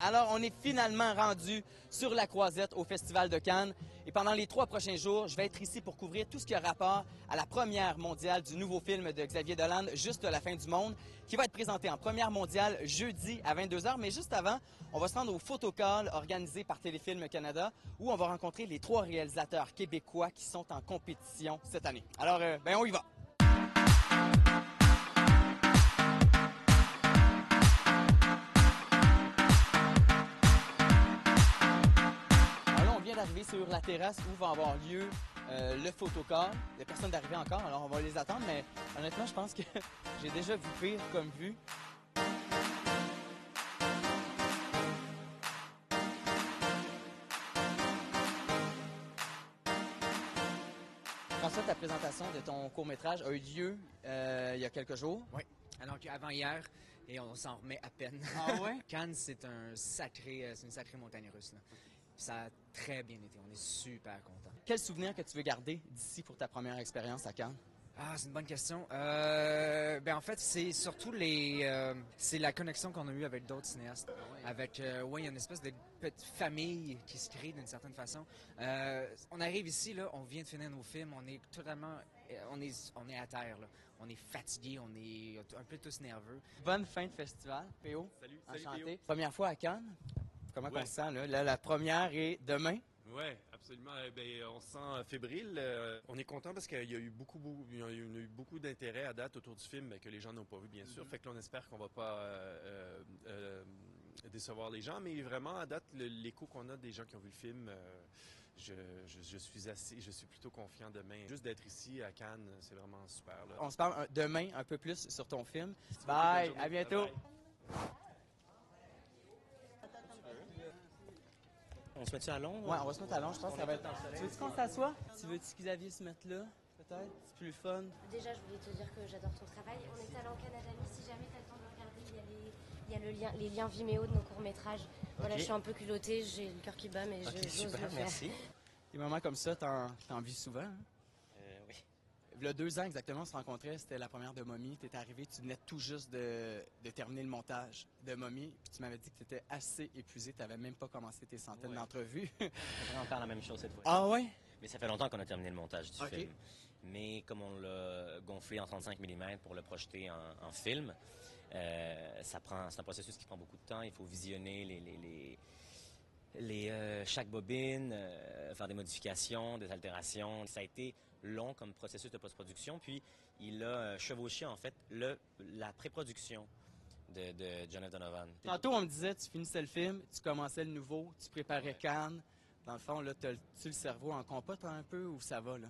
Alors, on est finalement rendu sur la Croisette au Festival de Cannes. Et pendant les 3 prochains jours, je vais être ici pour couvrir tout ce qui a rapport à la première mondiale du nouveau film de Xavier Dolan, Juste la fin du monde, qui va être présenté en première mondiale jeudi à 22 h. Mais juste avant, on va se rendre au photocall organisé par Téléfilm Canada, où on va rencontrer les 3 réalisateurs québécois qui sont en compétition cette année. Alors, on y va! D'arriver sur la terrasse où va avoir lieu le photocall. Il n'y a personne d'arriver encore, alors on va les attendre, mais honnêtement, je pense que j'ai déjà vu pire comme vue. François, ta présentation de ton court-métrage a eu lieu il y a quelques jours. Oui, alors qu'avant-hier, et on s'en remet à peine. Ah ouais? Cannes, c'est une sacrée montagne russe, là. Ça a très bien été. On est super contents. Quel souvenir que tu veux garder d'ici pour ta première expérience à Cannes? Ah, c'est une bonne question. En fait, c'est surtout c'est la connexion qu'on a eue avec d'autres cinéastes. Avec, il y a une espèce de petite famille qui se crée d'une certaine façon. On arrive ici, là, on vient de finir nos films, on est totalement, on est à terre, là. On est fatigué, on est un peu tous nerveux. Bonne fin de festival, P.O. Salut, enchanté. Première fois à Cannes. Comment on se sent, là? La première est demain. Oui, absolument. On se sent fébrile. On est content parce qu'il y a eu beaucoup d'intérêt à date autour du film que les gens n'ont pas vu, bien sûr. Fait que l'on espère qu'on va pas décevoir les gens. Mais vraiment, à date, l'écho qu'on a des gens qui ont vu le film, je suis plutôt confiant demain. Juste d'être ici à Cannes, c'est vraiment super. Là. On se parle demain un peu plus sur ton film. Bye, à bientôt. Bye. On se met-tu à Londres? Ouais, on va se mettre à Londres, je pense que ça va être... Tu veux-tu qu'on s'assoie? Tu veux-tu Xavier se mettre là, peut-être? C'est plus fun. Déjà, je voulais te dire que j'adore ton travail. On est allé en Canada, si jamais tu as le temps de regarder, il y a les liens Vimeo de nos courts-métrages. Voilà, je suis un peu culottée, j'ai le cœur qui bat, mais j'ose le faire. Merci. Des moments comme ça, t'en vis souvent, hein? Oui. Il y a 2 ans exactement, on se rencontrait, c'était la première de Mommy. Tu étais arrivé, tu venais tout juste de terminer le montage de Mommy. Puis tu m'avais dit que tu étais assez épuisé, tu n'avais même pas commencé tes centaines d'entrevues. On va faire la même chose cette fois. Ah ouais? Mais ça fait longtemps qu'on a terminé le montage du Ok. film. Mais comme on l'a gonflé en 35 mm pour le projeter en film, c'est un processus qui prend beaucoup de temps. Il faut visionner chaque bobine, faire des modifications, des altérations. Ça a été long comme processus de post-production, puis il a chevauché en fait la pré-production de Jonathan Donovan. Tantôt, on me disait, tu finissais le film, tu commençais le nouveau, tu préparais Cannes. Dans le fond, là, t'as-tu le cerveau en compote un peu ou ça va, là?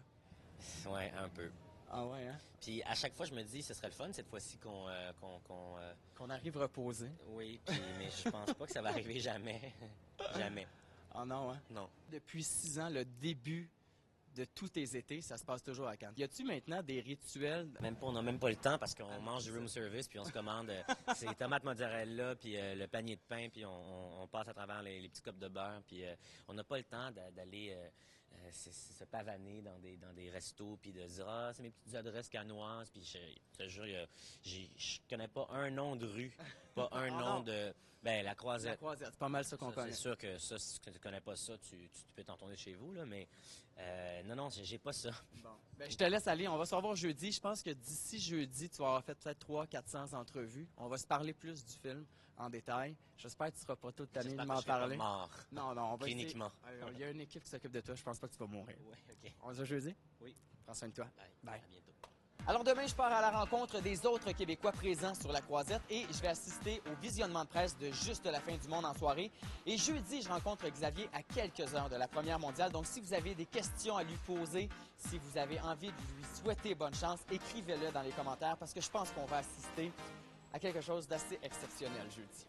Ouais, un peu. Ah ouais, hein? Puis à chaque fois, je me dis, ce serait le fun cette fois-ci Qu'on arrive reposé. Oui, mais je pense pas que ça va arriver jamais. Jamais. Ah non, hein? Non. Depuis 6 ans, le début de tous tes étés, ça se passe toujours à Cannes. Y a-tu maintenant des rituels? On n'a même pas le temps parce qu'on mange du room service puis on se commande c'est tomates mozzarella puis le panier de pain puis on passe à travers les petits copes de beurre puis on n'a pas le temps d'aller se pavaner dans des restos puis de dire ah c'est mes petites adresses cannoises puis je te jure je connais pas un nom de rue, pas un nom de la Croisette. La Croisette, c'est pas mal ça qu'on connaît. C'est sûr que ça, si tu ne connais pas ça, tu peux t'en tourner chez vous, là, mais non, j'ai pas ça. Bon. Je te laisse aller, on va se revoir jeudi. Je pense que d'ici jeudi, tu vas avoir fait peut-être 300-400 entrevues. On va se parler plus du film en détail. J'espère que tu seras pas toute ta nuit de m'en parler. Mort. Non, on va Cliniquement. Il y a une équipe qui s'occupe de toi, je pense pas que tu vas mourir. Oui, OK. On se voit jeudi? Oui. Prends soin de toi. Bye. À bientôt. Alors demain, je pars à la rencontre des autres Québécois présents sur la Croisette et je vais assister au visionnement de presse de Juste la fin du monde en soirée. Et jeudi, je rencontre Xavier à quelques heures de la première mondiale. Donc si vous avez des questions à lui poser, si vous avez envie de lui souhaiter bonne chance, écrivez-le dans les commentaires parce que je pense qu'on va assister à quelque chose d'assez exceptionnel jeudi.